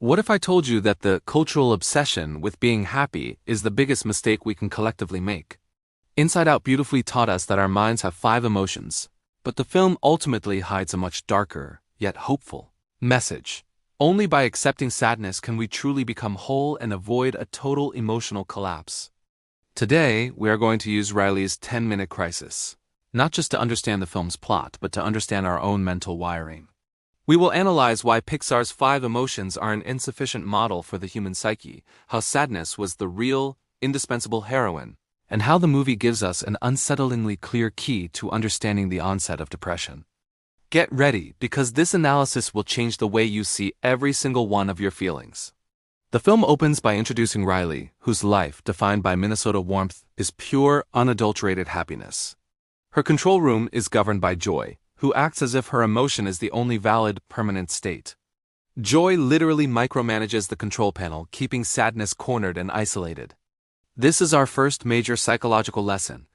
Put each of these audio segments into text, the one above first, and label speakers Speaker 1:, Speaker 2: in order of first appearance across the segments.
Speaker 1: What if I told you that the cultural obsession with being happy is the biggest mistake we can collectively make? Inside Out beautifully taught us that our minds have five emotions, but the film ultimately hides a much darker, yet hopeful, message. Only by accepting sadness can we truly become whole and avoid a total emotional collapse. Today, we are going to use Riley's 10-minute crisis, not just to understand the film's plot, but to understand our own mental wiring. We will analyze why Pixar's five emotions are an insufficient model for the human psyche, how sadness was the real, indispensable heroine, and how the movie gives us an unsettlingly clear key to understanding the onset of depression. Get ready, because this analysis will change the way you see every single one of your feelings. The film opens by introducing Riley, whose life, defined by Minnesota warmth, is pure, unadulterated happiness. Her control room is governed by Joy, who acts as if her emotion is the only valid, permanent state. Joy literally micromanages the control panel, keeping sadness cornered and isolated. This is our first major psychological lesson.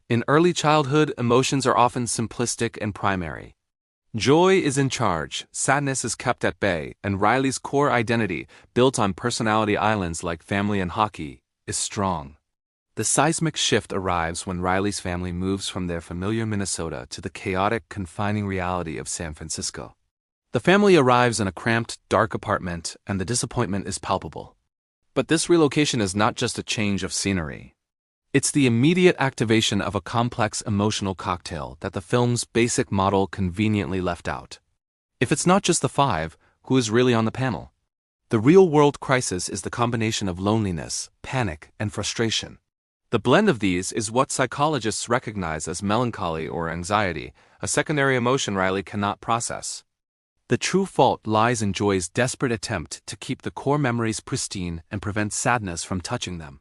Speaker 1: In early childhood, emotions are often simplistic and primary. Joy is in charge, sadness is kept at bay, and Riley's core identity, built on personality islands like family and hockey, is strong. The seismic shift arrives when Riley's family moves from their familiar Minnesota to the chaotic, confining reality of San Francisco. The family arrives in a cramped, dark apartment, and the disappointment is palpable. But this relocation is not just a change of scenery. It's the immediate activation of a complex emotional cocktail that the film's basic model conveniently left out. If it's not just the five, who is really on the panel? The real-world crisis is the combination of loneliness, panic, and frustration. The blend of these is what psychologists recognize as melancholy or anxiety, a secondary emotion Riley cannot process. The true fault lies in Joy's desperate attempt to keep the core memories pristine and prevent sadness from touching them.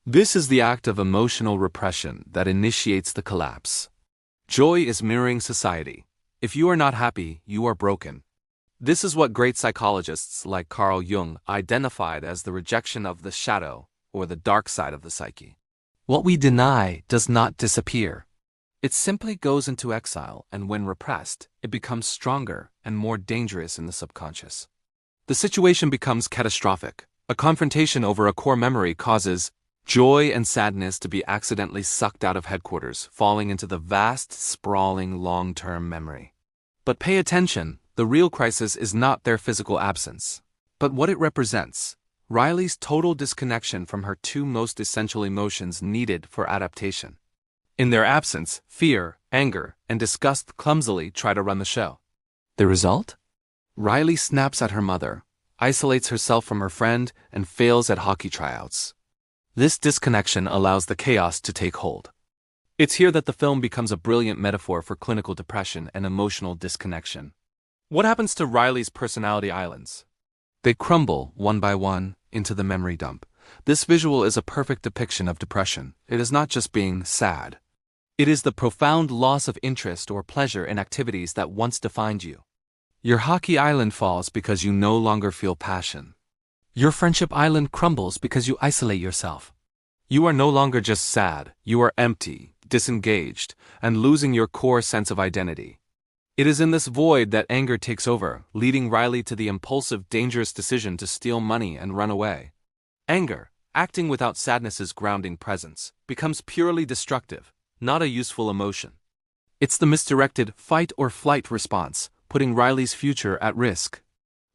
Speaker 1: This is the act of emotional repression that initiates the collapse. Joy is mirroring society. If you are not happy, you are broken. This is what great psychologists like Carl Jung identified as the rejection of the shadow, or the dark side of the psyche. What we deny does not disappear. It simply goes into exile, and when repressed, it becomes stronger and more dangerous in the subconscious. The situation becomes catastrophic. A confrontation over a core memory causes joy and sadness to be accidentally sucked out of headquarters, falling into the vast, sprawling long-term memory. But pay attention, the real crisis is not their physical absence, but what it represents. Riley's total disconnection from her two most essential emotions needed for adaptation. In their absence, fear, anger, and disgust clumsily try to run the show. The result? Riley snaps at her mother, isolates herself from her friend, and fails at hockey tryouts. This disconnection allows the chaos to take hold. It's here that the film becomes a brilliant metaphor for clinical depression and emotional disconnection. What happens to Riley's personality islands? They crumble, one by one, into the memory dump. This visual is a perfect depiction of depression. It is not just being sad. It is the profound loss of interest or pleasure in activities that once defined you. Your hockey island falls because you no longer feel passion. Your friendship island crumbles because you isolate yourself. You are no longer just sad, you are empty, disengaged, and losing your core sense of identity. It is in this void that anger takes over, leading Riley to the impulsive, dangerous decision to steal money and run away. Anger, acting without sadness's grounding presence, becomes purely destructive, not a useful emotion. It's the misdirected fight-or-flight response, putting Riley's future at risk.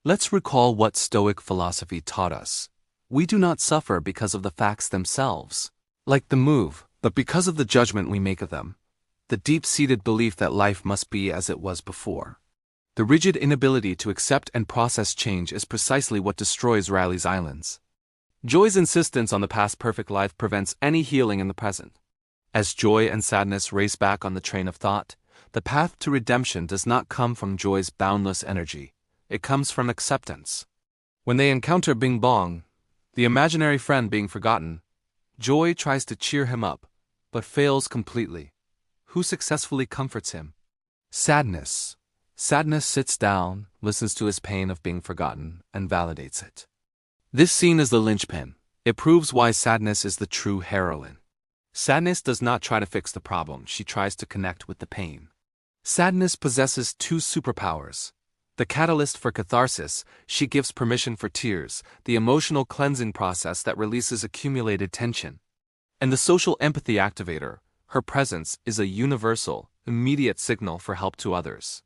Speaker 1: Let's recall what Stoic philosophy taught us. We do not suffer because of the facts themselves, like the move, but because of the judgment we make of them. The deep-seated belief that life must be as it was before. The rigid inability to accept and process change is precisely what destroys Riley's islands. Joy's insistence on the past perfect life prevents any healing in the present. As joy and sadness race back on the train of thought, the path to redemption does not come from Joy's boundless energy. It comes from acceptance. When they encounter Bing Bong, the imaginary friend being forgotten, Joy tries to cheer him up, but fails completely. Who successfully comforts him? Sadness. Sadness sits down, listens to his pain of being forgotten, and validates it. This scene is the linchpin. It proves why sadness is the true heroine. Sadness does not try to fix the problem, she tries to connect with the pain. Sadness possesses two superpowers. The catalyst for catharsis, she gives permission for tears, the emotional cleansing process that releases accumulated tension. And the social empathy activator, her presence is a universal, immediate signal for help to others.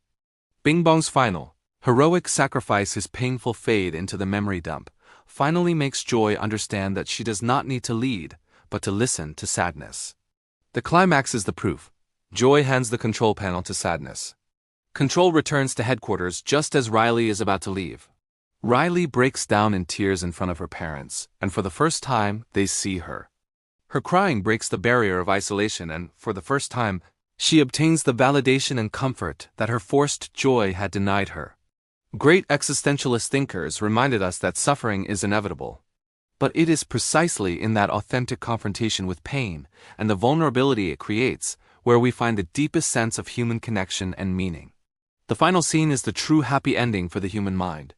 Speaker 1: Bing Bong's final, heroic sacrifice, his painful fade into the memory dump, finally makes Joy understand that she does not need to lead, but to listen to sadness. The climax is the proof. Joy hands the control panel to Sadness. Control returns to headquarters just as Riley is about to leave. Riley breaks down in tears in front of her parents, and for the first time, they see her. Her crying breaks the barrier of isolation, and for the first time, she obtains the validation and comfort that her forced joy had denied her. Great existentialist thinkers reminded us that suffering is inevitable. But it is precisely in that authentic confrontation with pain and the vulnerability it creates where we find the deepest sense of human connection and meaning. The final scene is the true happy ending for the human mind.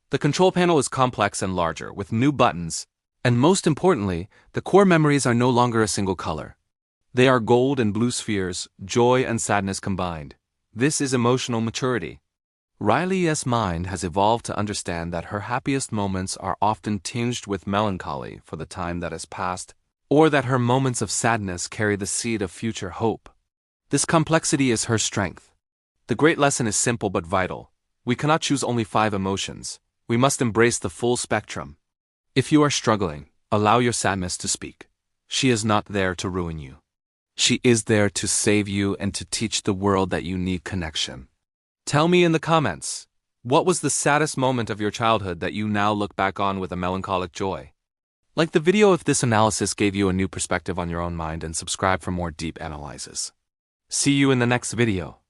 Speaker 1: The control panel is complex and larger, with new buttons, and most importantly, the core memories are no longer a single color. They are gold and blue spheres, joy and sadness combined. This is emotional maturity. Riley's mind has evolved to understand that her happiest moments are often tinged with melancholy for the time that has passed, or that her moments of sadness carry the seed of future hope. This complexity is her strength. The great lesson is simple but vital. We cannot choose only 5 emotions. We must embrace the full spectrum. If you are struggling, allow your sadness to speak. She is not there to ruin you. She is there to save you and to teach the world that you need connection. Tell me in the comments, what was the saddest moment of your childhood that you now look back on with a melancholic joy? Like the video if this analysis gave you a new perspective on your own mind, and subscribe for more deep analyses. See you in the next video.